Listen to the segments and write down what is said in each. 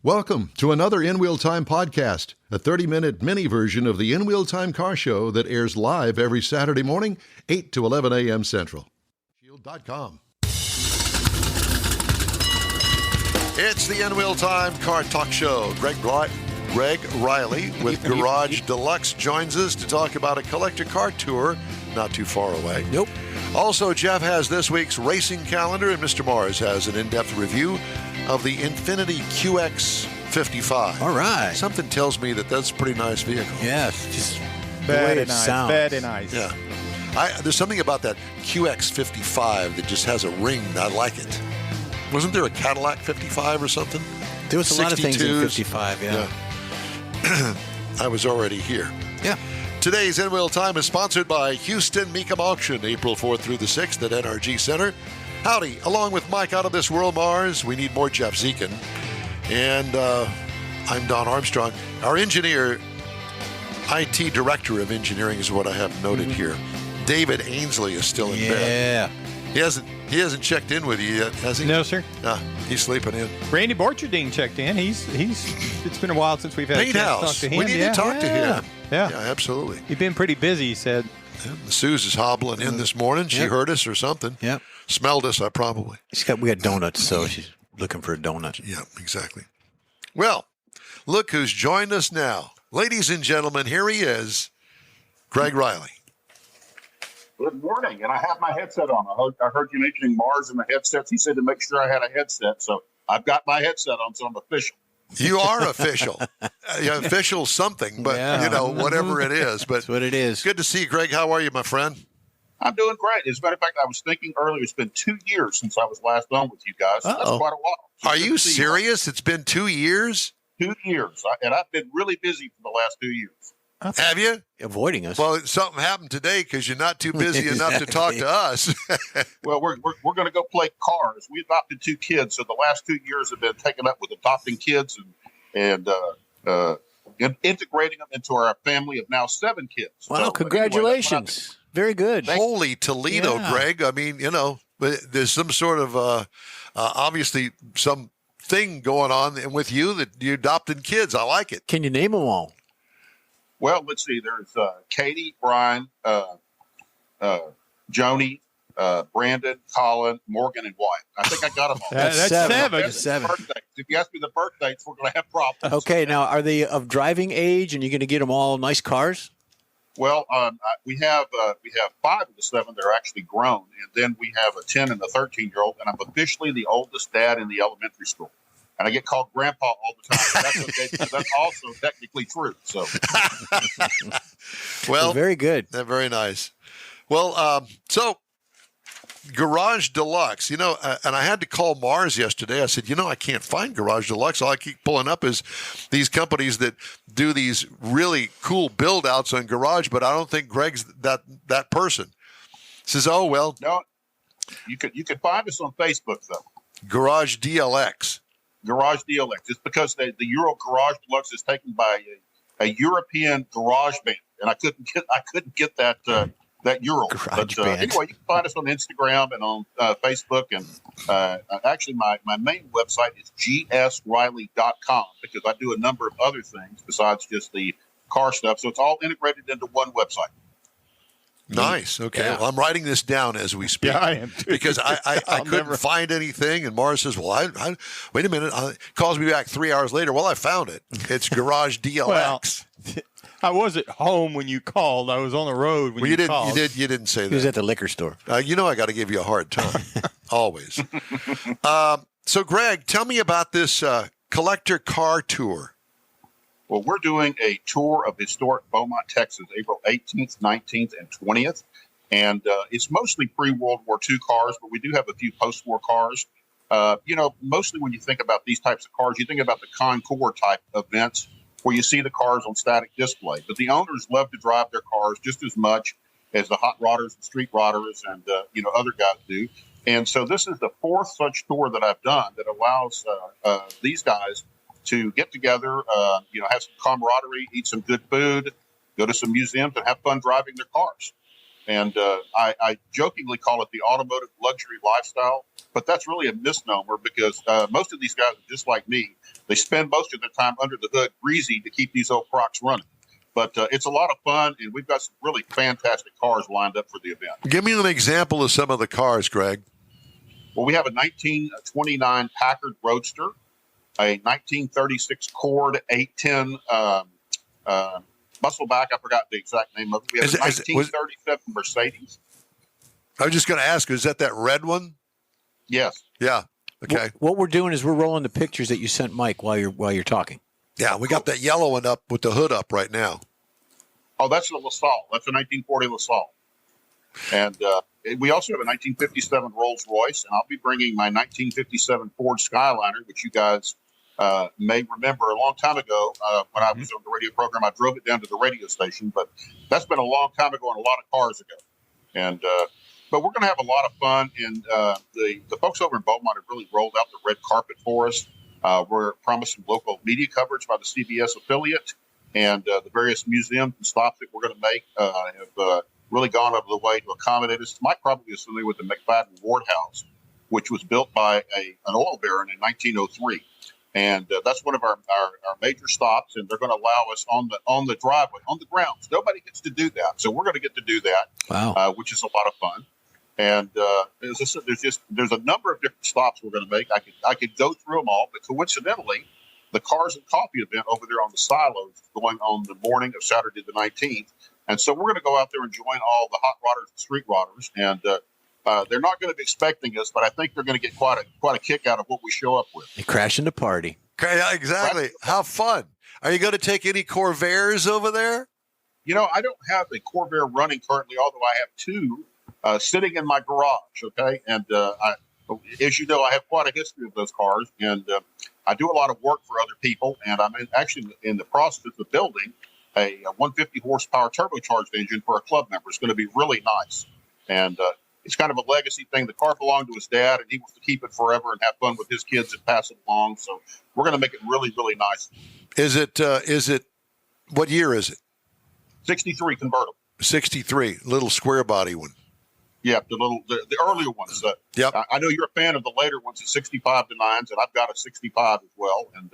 Welcome to another In Wheel Time podcast, a 30-minute mini version of the In Wheel Time car show that airs live every Saturday morning, 8 to 11 a.m. Central. Shield.com. It's the In Wheel Time car talk show. Greg Riley with Garage Deluxe joins us to talk about a collector car tour not too far away. Nope. Also, Jeff has this week's racing calendar, and Mr. Mars has an in-depth review of the Infiniti QX55. All right. Something tells me that that's a pretty nice vehicle. Yes, just very nice. Very nice. Yeah. There's something about that QX55 that just has a ring. I like it. Wasn't there a Cadillac 55 or something? There was a lot of things in 55, yeah. I was already here. Yeah. Today's In Wheel Time is sponsored by Houston Mecum Auction, April 4th through the 6th at NRG Center. Howdy, along with Mike Out of This World Mars, we need more Jeff Zekin. And I'm Don Armstrong. Our engineer, IT Director of Engineering is what I have noted here. David Ainsley is still in bed. Yeah. He hasn't checked in with you yet, has he? No, sir. He's sleeping in. Randy Borcherdine checked in. It's been a while since we've had Paint a chance House. to talk to him. We need to talk to him. Yeah, absolutely. He's been pretty busy, he said. Yeah, Suze is hobbling in this morning. She heard us or something. Yeah. Smelled us, probably. We got donuts, so she's looking for a donut. Yeah, exactly. Well, look who's joined us now. Ladies and gentlemen, here he is, Greg Riley. Good morning, and I have my headset on. I heard you mentioning Mars and the headsets. He said to make sure I had a headset, so I've got my headset on, so I'm official. You are official. Official something, but, whatever it is. But that's what it is. Good to see you, Greg. How are you, my friend? I'm doing great. As a matter of fact, I was thinking earlier, it's been 2 years since I was last on with you guys. So that's quite a while. So are you serious? It's been 2 years? 2 years. And I've been really busy for the last 2 years. Have you? Avoiding us. Well, something happened today because you're not too busy enough to talk to us. Well, we're going to go play cars. We adopted 2 kids, so the last 2 years have been taken up with adopting kids and integrating them into our family of now 7 kids. Wow, so, congratulations. Anyway, very good. Holy Toledo, Greg. I mean, there's some sort of, obviously, some thing going on with you that you adopted kids. I like it. Can you name them all? Well, let's see. There's Katie, Brian, Joni, Brandon, Colin, Morgan, and Wyatt. I think I got them all. That's 7. If you ask me the birth dates, we're going to have problems. Okay, now are they of driving age, and you're going to get them all nice cars? Well, we have 5 of the 7 that are actually grown, and then we have a 10 and a 13-year-old, and I'm officially the oldest dad in the elementary school. And I get called Grandpa all the time. But that's okay because that's also technically true. So, well, very good. Very nice. Well, so Garage Deluxe, and I had to call Mars yesterday. I said, I can't find Garage Deluxe. All I keep pulling up is these companies that do these really cool build outs on Garage, but I don't think Greg's that person. He says, oh well. No, you could find us on Facebook though. Garage DLX. Garage DLX. It's because the Euro Garage Deluxe is taken by a European garage band, and I couldn't get that Euro. But anyway, you can find us on Instagram and on Facebook, and actually my main website is gsriley.com because I do a number of other things besides just the car stuff. So it's all integrated into one website. Nice. Okay. Yeah. Well, I'm writing this down as we speak. Yeah, I am too. Because I couldn't find anything. And Mars says, well, I wait a minute. Calls me back 3 hours later. Well, I found it. It's Garage DLX. Well, I was at home when you called. I was on the road when you called. You didn't say that. He was at the liquor store. I got to give you a hard time. Always. So, Greg, tell me about this collector car tour. Well, we're doing a tour of historic Beaumont, Texas, April 18th, 19th, and 20th. And it's mostly pre-World War II cars, but we do have a few post-war cars. Mostly when you think about these types of cars, you think about the Concours type events where you see the cars on static display. But the owners love to drive their cars just as much as the hot rodders and street rodders and, other guys do. And so this is the 4th such tour that I've done that allows these guys to get together, have some camaraderie, eat some good food, go to some museums, and have fun driving their cars. And I jokingly call it the automotive luxury lifestyle, but that's really a misnomer because most of these guys are just like me. They spend most of their time under the hood greasy to keep these old Crocs running. But it's a lot of fun, and we've got some really fantastic cars lined up for the event. Give me an example of some of the cars, Greg. Well, we have a 1929 Packard Roadster, a 1936 Cord 810 muscleback. I forgot the exact name of it. We have a 1937 Mercedes. I was just going to ask, is that red one? Yes. Yeah. Okay. What we're doing is we're rolling the pictures that you sent Mike while you're talking. Yeah, we got that yellow one up with the hood up right now. Oh, that's the LaSalle. That's a 1940 LaSalle. And we also have a 1957 Rolls Royce, and I'll be bringing my 1957 Ford Skyliner, which you guys may remember a long time ago when I was on the radio program. I drove it down to the radio station, but that's been a long time ago and a lot of cars ago. And but we're going to have a lot of fun, and the folks over in Beaumont have really rolled out the red carpet for us. We're promising local media coverage by the CBS affiliate, and the various museums and stops that we're going to make have really gone over the way to accommodate us. Mike probably is familiar with the McFadden Ward House, which was built by an oil baron in 1903. And that's one of our major stops, and they're going to allow us on the driveway, on the grounds. Nobody gets to do that, so we're going to get to do that, wow. Which is a lot of fun. And as I said, there's a number of different stops we're going to make. I could go through them all, but coincidentally, the Cars and Coffee event over there on the silos is going on the morning of Saturday the 19th, and so we're going to go out there and join all the hot rodders and street rodders, and they're not going to be expecting us, but I think they're going to get quite a kick out of what we show up with. You're crashing the party. Yeah, exactly. How fun. Are you going to take any Corvairs over there? You know, I don't have a Corvair running currently, although I have two sitting in my garage, okay? And as you know, I have quite a history of those cars, and I do a lot of work for other people, and I'm actually in the process of building a 150 horsepower turbocharged engine for a club member. It's going to be really nice. And it's kind of a legacy thing. The car belonged to his dad, and he wants to keep it forever and have fun with his kids and pass it along. So we're going to make it really, really nice. Is it, what year is it? 63 convertible. 63, little square body one. Yeah, the earlier ones. Yep. I know you're a fan of the later ones, the 65 to 9s, and I've got a 65 as well. And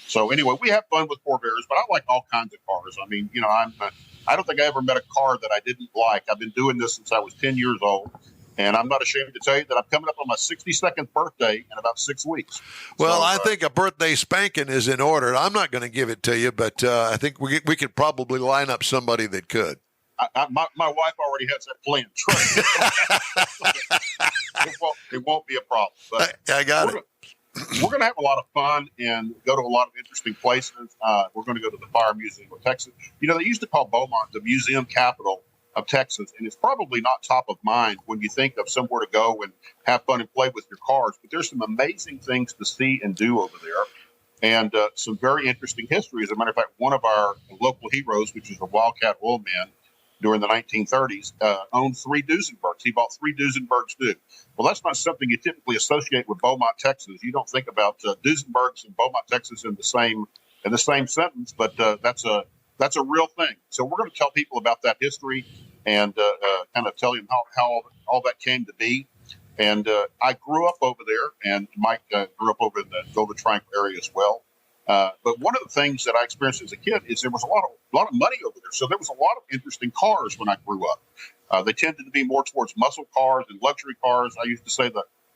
so anyway, we have fun with Corvairs, but I like all kinds of cars. I mean, you know, I don't think I ever met a car that I didn't like. I've been doing this since I was 10 years old, and I'm not ashamed to tell you that I'm coming up on my 62nd birthday in about 6 weeks. Well, so, I think a birthday spanking is in order. I'm not going to give it to you, but I think we could probably line up somebody that could. My wife already has that plan. It won't be a problem. But I got it. We're going to have a lot of fun and go to a lot of interesting places. We're going to go to the Fire Museum of Texas. You know, they used to call Beaumont the museum capital of Texas, and it's probably not top of mind when you think of somewhere to go and have fun and play with your cars. But there's some amazing things to see and do over there, and some very interesting history. As a matter of fact, one of our local heroes, which is a Wildcat oil man, during the 1930s, owned 3 Duesenbergs. He bought 3 Duesenbergs too. Well, that's not something you typically associate with Beaumont, Texas. You don't think about Duesenbergs and Beaumont, Texas in the same sentence, but that's a real thing. So we're going to tell people about that history and kind of tell you how all that came to be. And I grew up over there, and Mike grew up over in the Golden Triangle area as well. But one of the things that I experienced as a kid is there was a lot of money over there. So there was a lot of interesting cars when I grew up. They tended to be more towards muscle cars and luxury cars. I used to say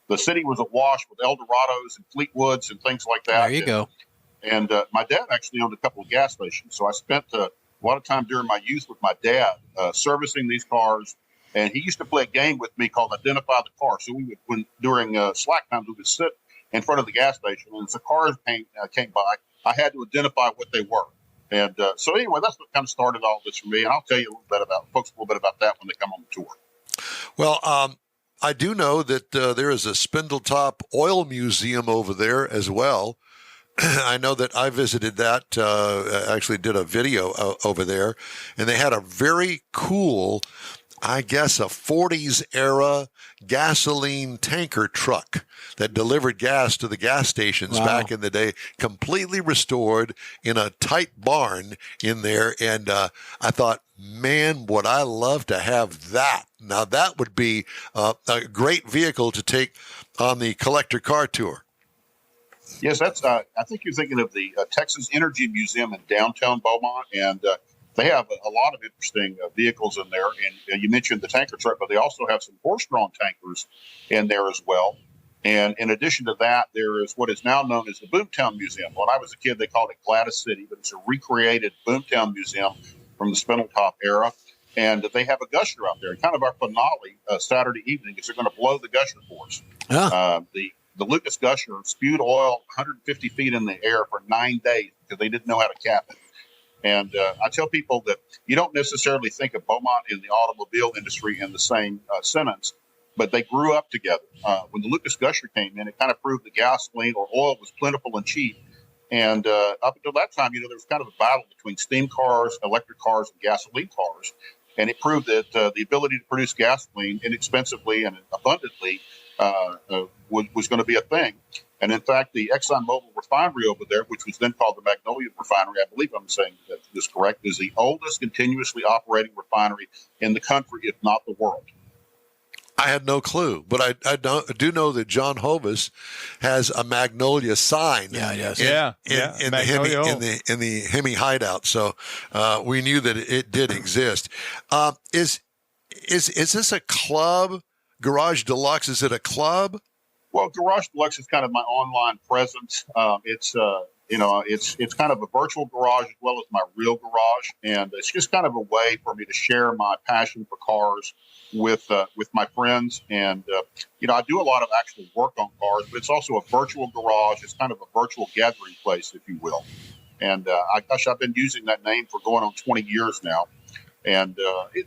the city was awash with Eldorados and Fleetwoods and things like that. There you go. And my dad actually owned a couple of gas stations. So I spent a lot of time during my youth with my dad servicing these cars. And he used to play a game with me called Identify the Car. So we would, during slack times, we would sit in front of the gas station, and as the cars came by, I had to identify what they were. And so anyway, that's what kind of started all this for me. And I'll tell you a little bit about that when they come on the tour. Well, I do know that there is a Spindletop Oil Museum over there as well. I know that I visited that, actually did a video over there, and they had a very cool I guess, a 40s era gasoline tanker truck that delivered gas to the gas stations back in the day, completely restored in a tight barn in there. And I thought, man, would I love to have that. Now, that would be a great vehicle to take on the collector car tour. Yes, that's. I think you're thinking of the Texas Energy Museum in downtown Beaumont, and they have a lot of interesting vehicles in there. And you mentioned the tanker truck, but they also have some horse-drawn tankers in there as well. And in addition to that, there is what is now known as the Boomtown Museum. When I was a kid, they called it Gladys City, but it's a recreated Boomtown Museum from the Spindletop era. And they have a gusher out there. Kind of our finale Saturday evening is they're going to blow the gusher for us. The Lucas gusher spewed oil 150 feet in the air for 9 days because they didn't know how to cap it. And I tell people that you don't necessarily think of Beaumont and the automobile industry in the same sentence, but they grew up together. When the Lucas gusher came in, it kind of proved that gasoline or oil was plentiful and cheap. And up until that time, there was kind of a battle between steam cars, electric cars, and gasoline cars. And it proved that the ability to produce gasoline inexpensively and abundantly was going to be a thing. And in fact, the ExxonMobil refinery over there, which was then called the Magnolia Refinery, I believe I'm saying that is correct, is the oldest continuously operating refinery in the country, if not the world. I had no clue, but I do know that John Hovis has a Magnolia sign. In the Hemi hideout. So we knew that it did exist. Is this a club? Garage Deluxe, is it a club? Well, Garage Deluxe is kind of my online presence. It's kind of a virtual garage as well as my real garage, and it's just kind of a way for me to share my passion for cars with my friends. And I do a lot of actual work on cars, but it's also a virtual garage. It's kind of a virtual gathering place, if you will. And I've been using that name for going on 20 years now. And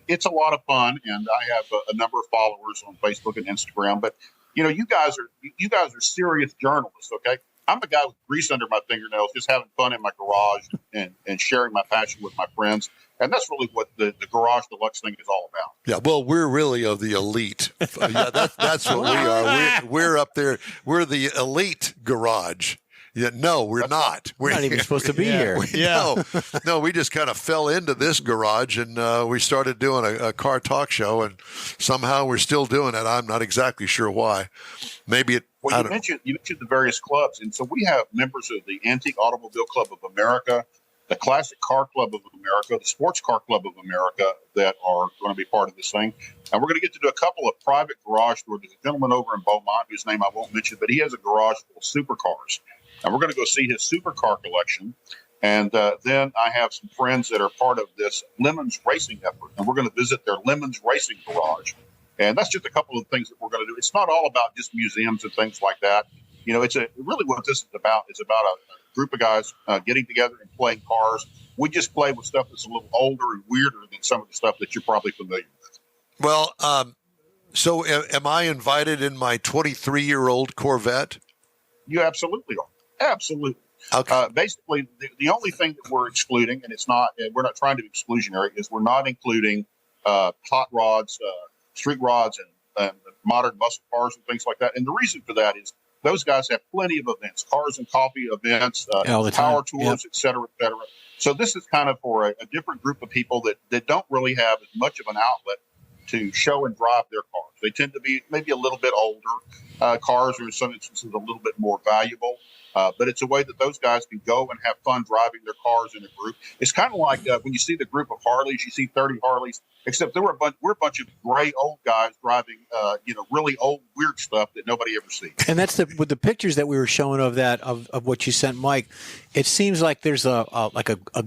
it's a lot of fun, and I have a number of followers on Facebook and Instagram. But you guys are serious journalists, okay? I'm a guy with grease under my fingernails, just having fun in my garage and sharing my passion with my friends. And that's really what the Garage Deluxe thing is all about. Yeah, well, we're really of the elite. That's what we are. We're up there. We're the elite garage. Yeah, no, we're not. We're not even supposed to be here. No, we just kind of fell into this garage, and we started doing a car talk show, and somehow we're still doing it. I'm not exactly sure why. Maybe it. Well, you mentioned the various clubs, and so we have members of the Antique Automobile Club of America, the Classic Car Club of America, the Sports Car Club of America that are going to be part of this thing. And we're going to get to do a couple of private garage tours. There's a gentleman over in Beaumont whose name I won't mention, but he has a garage full of supercars. And we're going to go see his supercar collection. And then I have some friends that are part of this Lemons Racing effort. And we're going to visit their Lemons Racing garage. And that's just a couple of things that we're going to do. It's not all about just museums and things like that. It's really what this is about. It's about a group of guys getting together and playing cars. We just play with stuff that's a little older and weirder than some of the stuff that you're probably familiar with. Well, so am I invited in my 23-year-old Corvette? You absolutely are. Absolutely. Okay. Basically, the only thing that we're excluding, and we're not trying to be exclusionary, is we're not including hot rods, street rods, and modern muscle cars and things like that. And the reason for that is those guys have plenty of events, cars and coffee events, power tours, et cetera, et cetera. So this is kind of for a different group of people that don't really have as much of an outlet to show and drive their cars. They tend to be maybe a little bit older. Cars are in some instances a little bit more valuable. But it's a way that those guys can go and have fun driving their cars in a group. It's kind of like when you see the group of Harleys, you see 30 Harleys, except we're a bunch of gray old guys driving, really old weird stuff that nobody ever sees. And that's with the pictures that we were showing of what you sent, Mike. It seems like there's a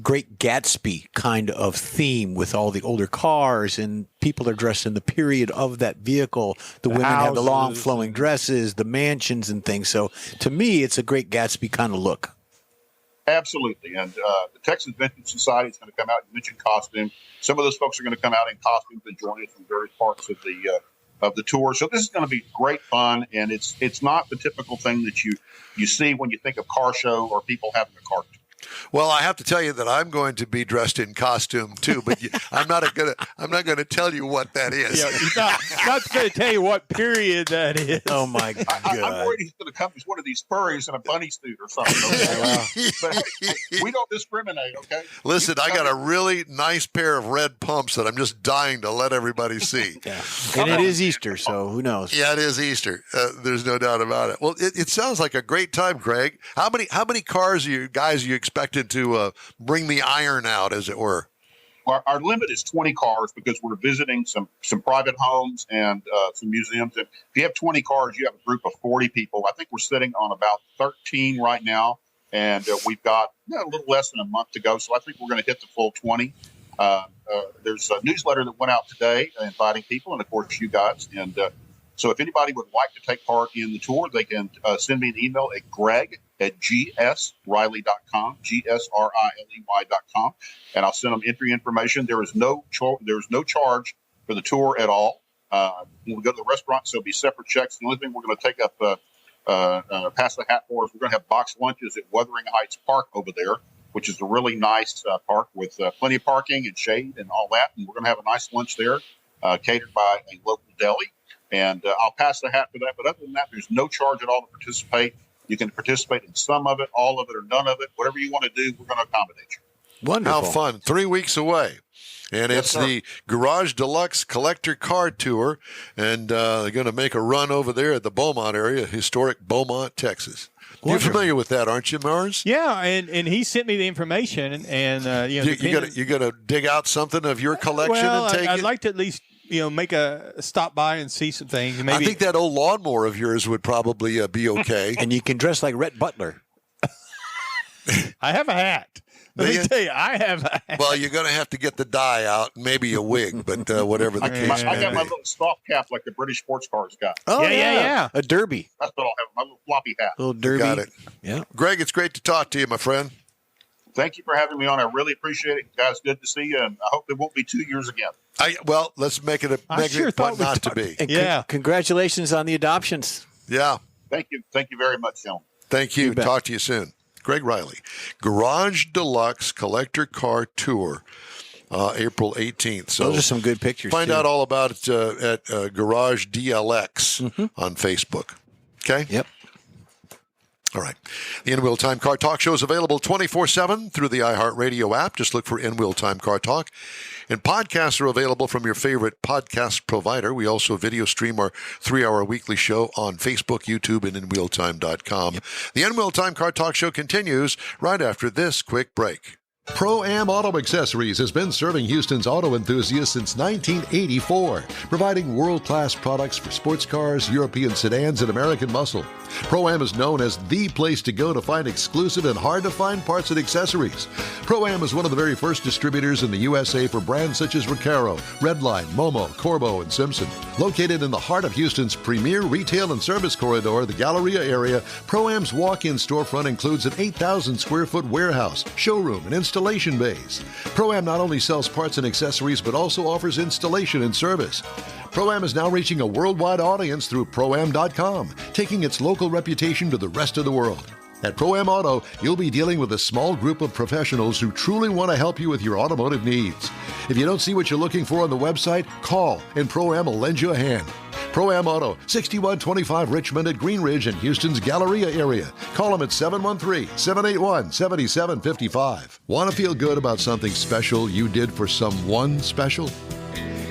Great Gatsby kind of theme with all the older cars, and people are dressed in the period of that vehicle. The women have the long flowing dresses, the mansions and things. So to me, it's a Great Gatsby kind of look. Absolutely. And the Texas Vintage Society is going to come out. You mentioned costume. Some of those folks are going to come out in costumes and join us from various parts of the tour. So this is going to be great fun. And it's not the typical thing that you see when you think of car show or people having a car tour. Well, I have to tell you that I'm going to be dressed in costume too, but I'm not gonna tell you what that is. Yeah, he's not going to tell you what period that is. Oh my God! I'm worried he's going to come as one of these furries in a bunny suit or something. Okay? But hey, we don't discriminate. Okay. Listen, I got a really nice pair of red pumps that I'm just dying to let everybody see. Yeah. And it is Easter, so who knows? Yeah, it is Easter. There's no doubt about it. Well, it sounds like a great time, Craig. How many cars are you expected to bring the iron out, as it were? Our limit is 20 cars because we're visiting some private homes and some museums. And if you have 20 cars, you have a group of 40 people. I think we're sitting on about 13 right now, and we've got a little less than a month to go. So I think we're going to hit the full 20. There's a newsletter that went out today inviting people, and of course you guys. And so if anybody would like to take part in the tour, they can send me an email at greg@gsriley.com, GSRILEY.com, and I'll send them entry information. There is no charge for the tour at all. When we go to the restaurant, so it'll be separate checks. The only thing we're going to take up past the hat for is we're going to have boxed lunches at Wuthering Heights Park over there, which is a really nice park with plenty of parking and shade and all that. And we're going to have a nice lunch there, catered by a local deli. And I'll pass the hat for that. But other than that, there's no charge at all to participate. You can participate in some of it, all of it, or none of it. Whatever you want to do, we're going to accommodate you. Wonderful. How fun. 3 weeks away. And Yes, it's sir. the Garage Deluxe Collector Car Tour. And they're going to make a run over there at the Beaumont area, historic Beaumont, Texas. You're Wonderful. familiar with that, aren't you, Mars? Yeah, and he sent me the information, and You got to dig out something of your collection well, and take I'd it? like to at least make a stop by and see some things. Maybe I think that old lawnmower of yours would probably be okay. And you can dress like Rhett Butler. I have a hat. Let Do me you? tell you, I have a hat. Well, you're going to have to get the dye out, maybe a wig, but whatever the I case got may my be. little soft cap like the British sports cars got. Oh Yeah. A derby, That's what I'll have, my little floppy hat. little derby. Got it. Yeah. Greg, it's great to talk to you, my friend. Thank you for having me on. I really appreciate it. Guys, good to see you. And I hope it won't be 2 years again. Well, let's make it I sure thought point we not to talked- be. And Yeah. congratulations on the adoptions. Yeah. Thank you. Thank you very much, gentlemen. Thank you. You bet. Talk to you soon. Greg Riley, Garage Deluxe Collector Car Tour, April 18th. So Those are some good pictures. find too. out all about it at Garage DLX on Facebook. Okay? Yep. All right. The In Wheel Time Car Talk show is available 24/7 through the iHeartRadio app. Just look for In Wheel Time Car Talk. And podcasts are available from your favorite podcast provider. We also video stream our 3-hour weekly show on Facebook, YouTube, and InWheelTime.com. The In Wheel Time Car Talk show continues right after this quick break. Pro-Am Auto Accessories has been serving Houston's auto enthusiasts since 1984, providing world-class products for sports cars, European sedans, and American muscle. Pro-Am is known as the place to go to find exclusive and hard-to-find parts and accessories. Pro-Am is one of the very first distributors in the USA for brands such as Recaro, Redline, Momo, Corbo, and Simpson. Located in the heart of Houston's premier retail and service corridor, the Galleria area, Pro-Am's walk-in storefront includes an 8,000-square-foot warehouse, showroom, and installation bays. Pro-Am not only sells parts and accessories, but also offers installation and service. Pro-Am is now reaching a worldwide audience through Pro-Am.com, taking its local reputation to the rest of the world. At Pro-Am Auto, you'll be dealing with a small group of professionals who truly want to help you with your automotive needs. If you don't see what you're looking for on the website, call and Pro-Am will lend you a hand. Pro-Am Auto, 6125 Richmond at Green Ridge in Houston's Galleria area. Call them at 713-781-7755. Want to feel good about something special you did for someone special?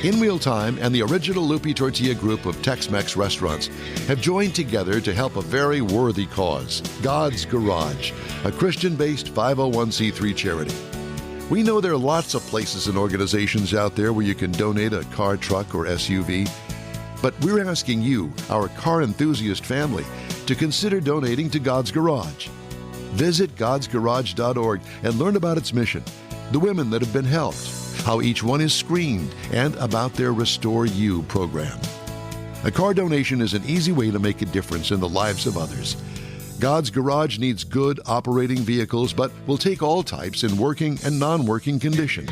In Wheel Time and the original Lupi Tortilla group of Tex-Mex restaurants have joined together to help a very worthy cause, God's Garage, a Christian-based 501c3 charity. We know there are lots of places and organizations out there where you can donate a car, truck, or SUV, but we're asking you, our car enthusiast family, to consider donating to God's Garage. Visit godsgarage.org and learn about its mission, the women that have been helped, how each one is screened, and about their Restore You program. A car donation is an easy way to make a difference in the lives of others. God's Garage needs good operating vehicles, but will take all types in working and non-working condition.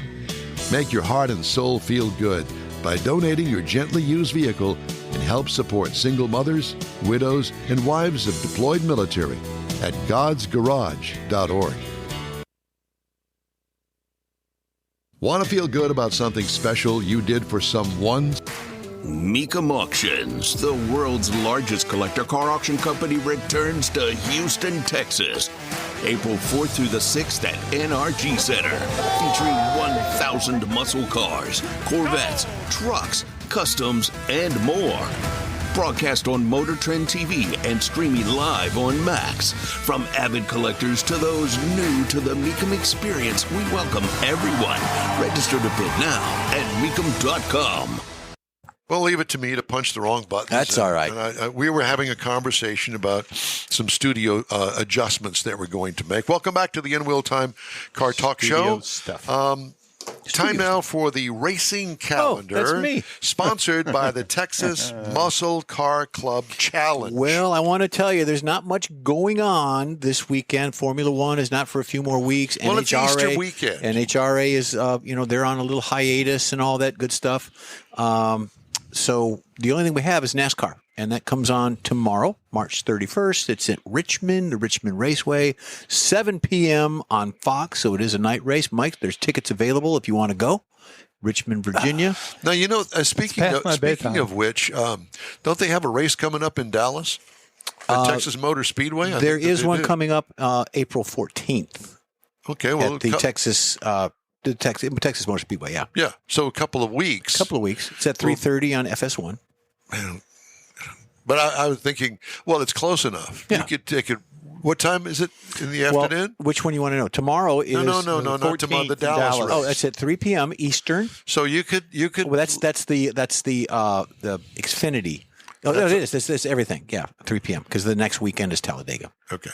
Make your heart and soul feel good by donating your gently used vehicle and help support single mothers, widows, and wives of deployed military at godsgarage.org. Want to feel good about something special you did for someone? Mecum Auctions, the world's largest collector car auction company, returns to Houston, Texas, April 4th through the 6th at NRG Center, featuring 1,000 muscle cars, Corvettes, trucks, customs, and more. Broadcast on Motor Trend TV and streaming live on Max. From avid collectors to those new to the Mecum experience, we welcome everyone. Register to bid now at mecum.com. Well, leave it to me to punch the wrong buttons. That's all right. And we were having a conversation about some studio adjustments that we're going to make. Welcome back to the In Wheel Time Car Talk Studio Show. Stuff. Time now for the racing calendar. that's me. Sponsored by the Texas Muscle Car Club Challenge. Well, I want to tell you, there's not much going on this weekend. Formula One is not for a few more weeks. Well, it's Easter weekend. NHRA is, they're on a little hiatus and all that good stuff. So the only thing we have is NASCAR, and that comes on tomorrow, March 31st. It's at Richmond, the Richmond Raceway, 7 p.m. on Fox, so it is a night race. Mike, there's tickets available if you want to go. Richmond, Virginia. Now, speaking of which, don't they have a race coming up in Dallas at Texas Motor Speedway? There is one coming up April 14th. Okay, well, at the Texas Motor Speedway, yeah. Yeah, so a couple of weeks. It's at 3:30 on FS1. But I was thinking, well, it's close enough. Yeah. You could take it. What time is it in the afternoon? Which one you want to know? Tomorrow is No, not tomorrow. The Dallas race. Oh, that's at 3 p.m. Eastern. So you could. Well, that's the Xfinity. Oh, no, it is. It's everything. Yeah, 3 p.m. because the next weekend is Talladega. Okay.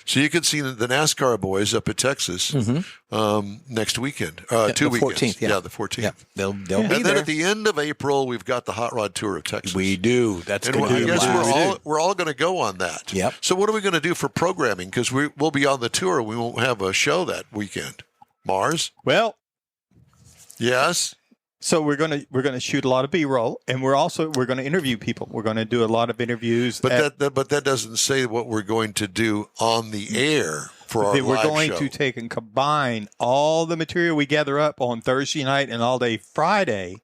So you could see the NASCAR boys up at Texas next weekend. 2 weekends. 14th, yeah. The 14th. Yeah, they'll be and there. then at the end of April, we've got the Hot Rod Tour of Texas. We do. That's and going to be I guess blast. we're all going to go on that. Yep. So what are we going to do for programming? Because we'll be on the tour. We won't have a show that weekend. Mars? Well, Yes. so we're gonna shoot a lot of B-roll, and we're going to interview people. We're going to do a lot of interviews. But that doesn't say what we're going to do on the air for our that we're live going show. to take and combine all the material we gather up on Thursday night and all day Friday.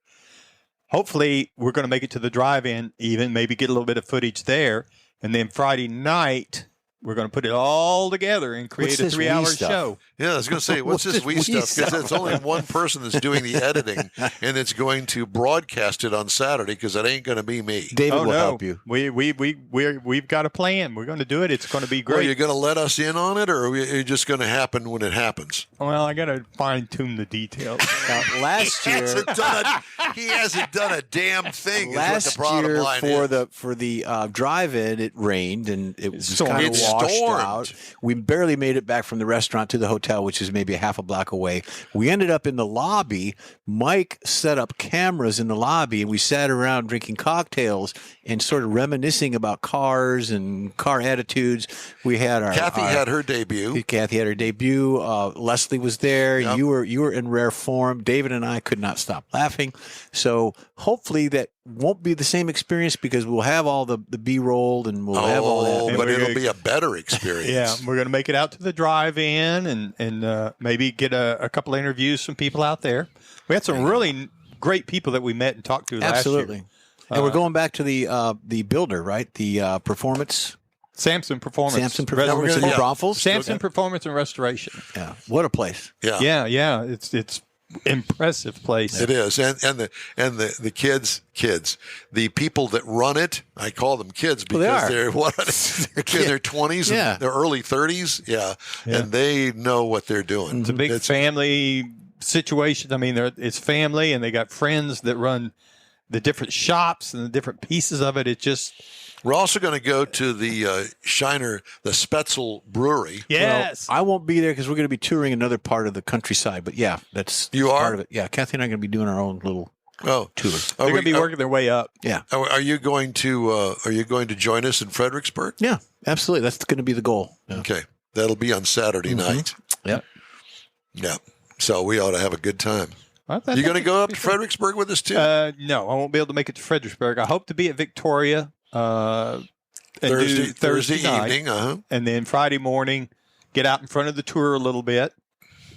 Hopefully, we're going to make it to the drive-in, even maybe get a little bit of footage there, and then Friday night we're going to put it all together and create a 3-hour show. Yeah, I was going to say, what's this wee stuff? Because it's only one person that's doing the editing, and it's going to broadcast it on Saturday because it ain't going to be me. David will help you. We've got a plan. We're going to do it. It's going to be great. Well, you're going to let us in on it, or are you just going to happen when it happens? Well, I got to fine tune the details. Last year, He hasn't done a damn thing. last is what the bottom year line for the drive-in, it rained and it was kind of It washed stormed. out. We barely made it back from the restaurant to the hotel, which is maybe a half a block away. We ended up in the lobby. Mike set up cameras in the lobby, and we sat around drinking cocktails and sort of reminiscing about cars and car attitudes. We had Kathy had her debut. Kathy had her debut. Leslie was there. Yep. You were in rare form. David and I could not stop laughing. So hopefully that won't be the same experience because we'll have all the B-roll and we'll have all that. But it'll be a better experience. Yeah, we're going to make it out to the drive-in and maybe get a couple of interviews from people out there. We had some really great people that we met and talked to last year. Absolutely. And we're going back to the builder, right? The performance. Samson Performance. Samson Performance in Brothels. Samson Performance and Restoration. Yeah. What a place. Yeah. Yeah. It's impressive place. It is, and the kids, the people that run it, I call them kids because they're in their 20s and their early 30s, and they know what they're doing. It's a big family situation. I mean, it's family, and they got friends that run the different shops and the different pieces of it. It just. We're also going to go to the Shiner, the Spetzel Brewery. Yes. Well, I won't be there because we're going to be touring another part of the countryside. But yeah, that's part of it. Yeah, Kathy and I are going to be doing our own little tour. They're going to be working their way up. Yeah. Are you going to join us in Fredericksburg? Yeah, absolutely. That's going to be the goal. Yeah. Okay, that'll be on Saturday night. Yep. Yeah. So we ought to have a good time. You going to go up to Fredericksburg with us too? No, I won't be able to make it to Fredericksburg. I hope to be at Victoria. Thursday night, evening, and then Friday morning, get out in front of the tour a little bit,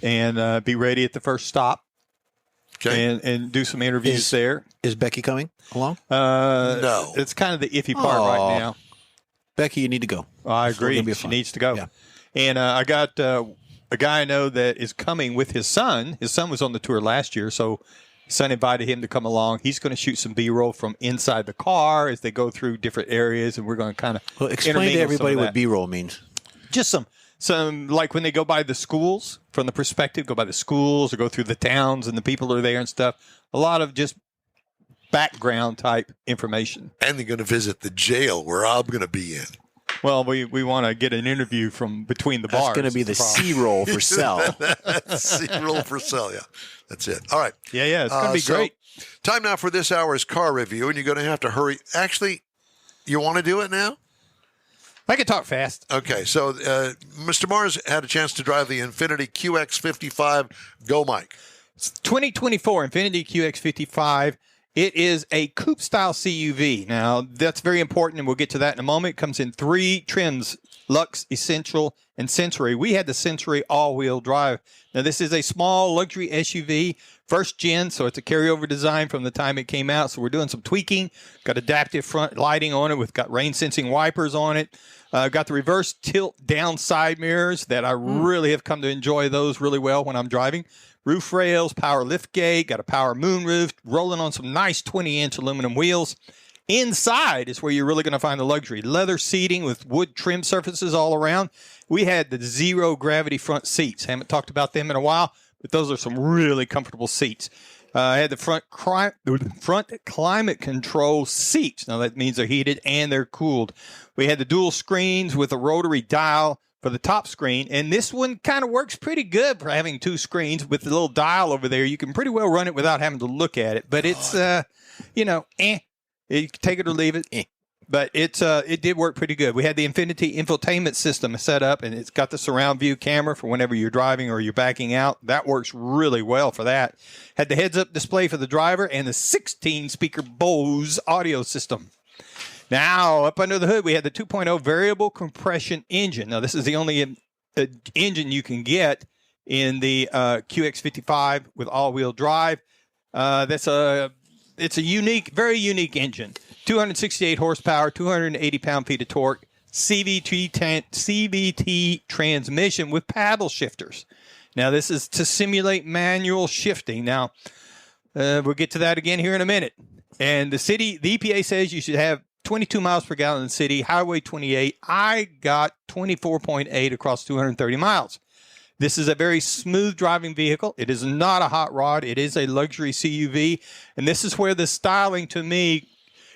and be ready at the first stop Okay. and do some interviews there. Is Becky coming along? No. It's kind of the iffy part right now. Becky, you need to go. I It's gonna agree. be She fun. needs to go. Yeah. And I got a guy I know that is coming with his son. His son was on the tour last year, so his son invited him to come along. He's going to shoot some B-roll from inside the car as they go through different areas, and we're going to kind of Explain to everybody what B-roll means. Just some like when they go by the schools, from the perspective, go by the schools or go through the towns and the people are there and stuff. A lot of just background type information. And they're going to visit the jail where I'm going to be in. Well, we want to get an interview from between the bars. That's going to be the C-roll for sell. C-roll for sell, yeah. That's it. All right. Yeah, it's going to be great. Time now for this hour's car review, and you're going to have to hurry. Actually, you want to do it now? I can talk fast. Okay, so Mr. Mars had a chance to drive the Infiniti QX55 Go, Mike. It's 2024 Infiniti QX55. It is a coupe-style CUV. Now, that's very important, and we'll get to that in a moment. It comes in 3 trims, Luxe, Essential, and Sensory. We had the Sensory all-wheel drive. Now, this is a small luxury SUV, first gen, so it's a carryover design from the time it came out. So we're doing some tweaking. Got adaptive front lighting on it. We've got rain-sensing wipers on it. Got the reverse tilt-down side mirrors that I really have come to enjoy those really well when I'm driving. Roof rails, power lift gate, got a power moonroof, rolling on some nice 20-inch aluminum wheels. Inside is where you're really going to find the luxury. Leather seating with wood trim surfaces all around. We had the zero gravity front seats. Haven't talked about them in a while, but those are some really comfortable seats. I had the front climate control seats. Now that means they're heated and they're cooled. We had the dual screens with a rotary dial for the top screen, and this one kind of works pretty good for having 2 screens with the little dial over there. You can pretty well run it without having to look at it, but it's you can take it or leave it. But it did work pretty good. We had the Infiniti infotainment system set up, and it's got the surround view camera for whenever you're driving or you're backing out. That works really well for that. Had the heads-up display for the driver and the 16-speaker Bose audio system. Now, up under the hood, we had the 2.0 variable compression engine. Now, this is the only engine you can get in the QX55 with all-wheel drive. It's a unique, very unique engine. 268 horsepower, 280 pound-feet of torque, CVT transmission with paddle shifters. Now, this is to simulate manual shifting. Now, we'll get to that again here in a minute. And the EPA says you should have 22 miles per gallon in the city, Highway 28. I got 24.8 across 230 miles. This is a very smooth driving vehicle. It is not a hot rod. It is a luxury CUV. And this is where the styling, to me,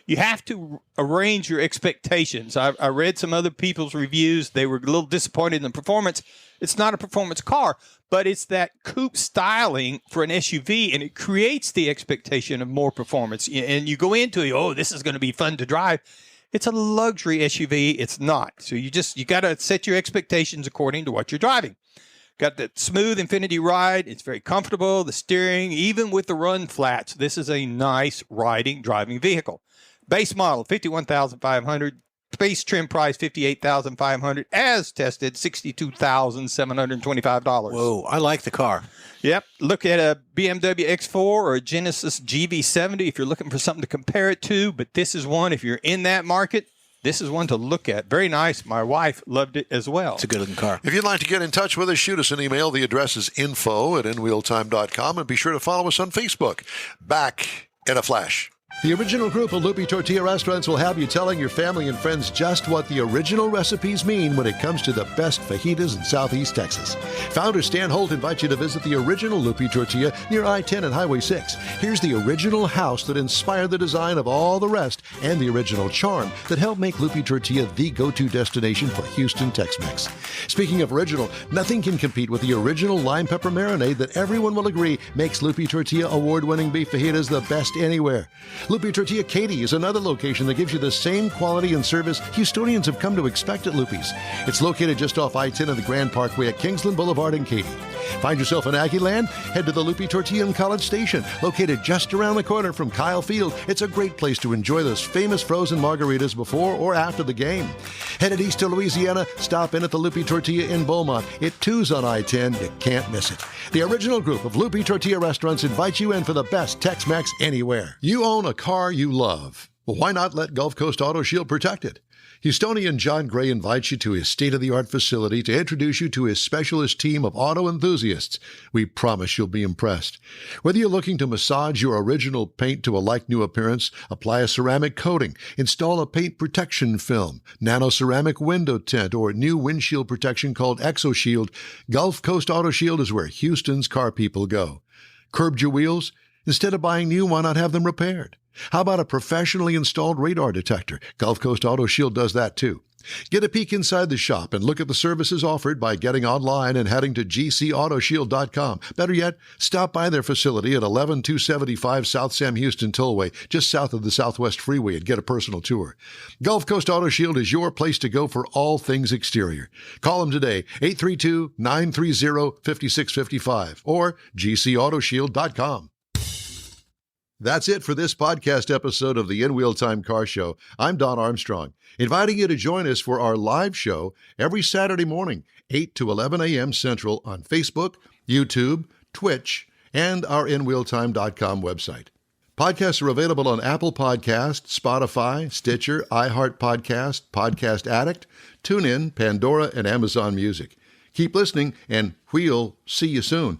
you have to arrange your expectations. I read some other people's reviews. They were a little disappointed in the performance. It's not a performance car, but it's that coupe styling for an SUV, and it creates the expectation of more performance. And you go into it, this is going to be fun to drive. It's a luxury SUV. It's not. So you got to set your expectations according to what you're driving. Got that smooth Infiniti ride. It's very comfortable. The steering, even with the run flats, this is a nice driving vehicle. Base model, $51,500. Base trim price, $58,500. As tested, $62,725. Whoa, I like the car. Yep. Look at a BMW X4 or a Genesis GV70 if you're looking for something to compare it to. But this is one, if you're in that market, this is one to look at. Very nice. My wife loved it as well. It's a good-looking car. If you'd like to get in touch with us, shoot us an email. The address is info@inwheeltime.com. And be sure to follow us on Facebook. Back in a flash. The original group of Lupi Tortilla restaurants will have you telling your family and friends just what the original recipes mean when it comes to the best fajitas in Southeast Texas. Founder Stan Holt invites you to visit the original Lupi Tortilla near I-10 and Highway 6. Here's the original house that inspired the design of all the rest and the original charm that helped make Lupi Tortilla the go-to destination for Houston Tex-Mex. Speaking of original, nothing can compete with the original lime pepper marinade that everyone will agree makes Lupi Tortilla award-winning beef fajitas the best anywhere. Lupi Tortilla Katy is another location that gives you the same quality and service Houstonians have come to expect at Lupi's. It's located just off I-10 and the Grand Parkway at Kingsland Boulevard in Katy. Find yourself in Aggieland? Head to the Lupe Tortilla in College Station, located just around the corner from Kyle Field. It's a great place to enjoy those famous frozen margaritas before or after the game. Headed east to Louisiana, stop in at the Lupe Tortilla in Beaumont. It too's on I-10. You can't miss it. The original group of Lupe Tortilla restaurants invite you in for the best Tex-Mex anywhere. You own a car you love. Well, why not let Gulf Coast Auto Shield protect it? Houstonian John Gray invites you to his state-of-the-art facility to introduce you to his specialist team of auto enthusiasts. We promise you'll be impressed. Whether you're looking to massage your original paint to a like-new appearance, apply a ceramic coating, install a paint protection film, nano-ceramic window tint, or new windshield protection called ExoShield, Gulf Coast Auto Shield is where Houston's car people go. Curbed your wheels? Instead of buying new, why not have them repaired? How about a professionally installed radar detector? Gulf Coast Auto Shield does that too. Get a peek inside the shop and look at the services offered by getting online and heading to gcautoshield.com. Better yet, stop by their facility at 11275 South Sam Houston Tollway, just south of the Southwest Freeway, and get a personal tour. Gulf Coast Auto Shield is your place to go for all things exterior. Call them today, 832-930-5655 or gcautoshield.com. That's it for this podcast episode of the In Wheel Time Car Show. I'm Don Armstrong, inviting you to join us for our live show every Saturday morning, 8 to 11 a.m. Central on Facebook, YouTube, Twitch, and our InWheelTime.com website. Podcasts are available on Apple Podcasts, Spotify, Stitcher, iHeart Podcast, Podcast Addict, TuneIn, Pandora, and Amazon Music. Keep listening, and we'll see you soon.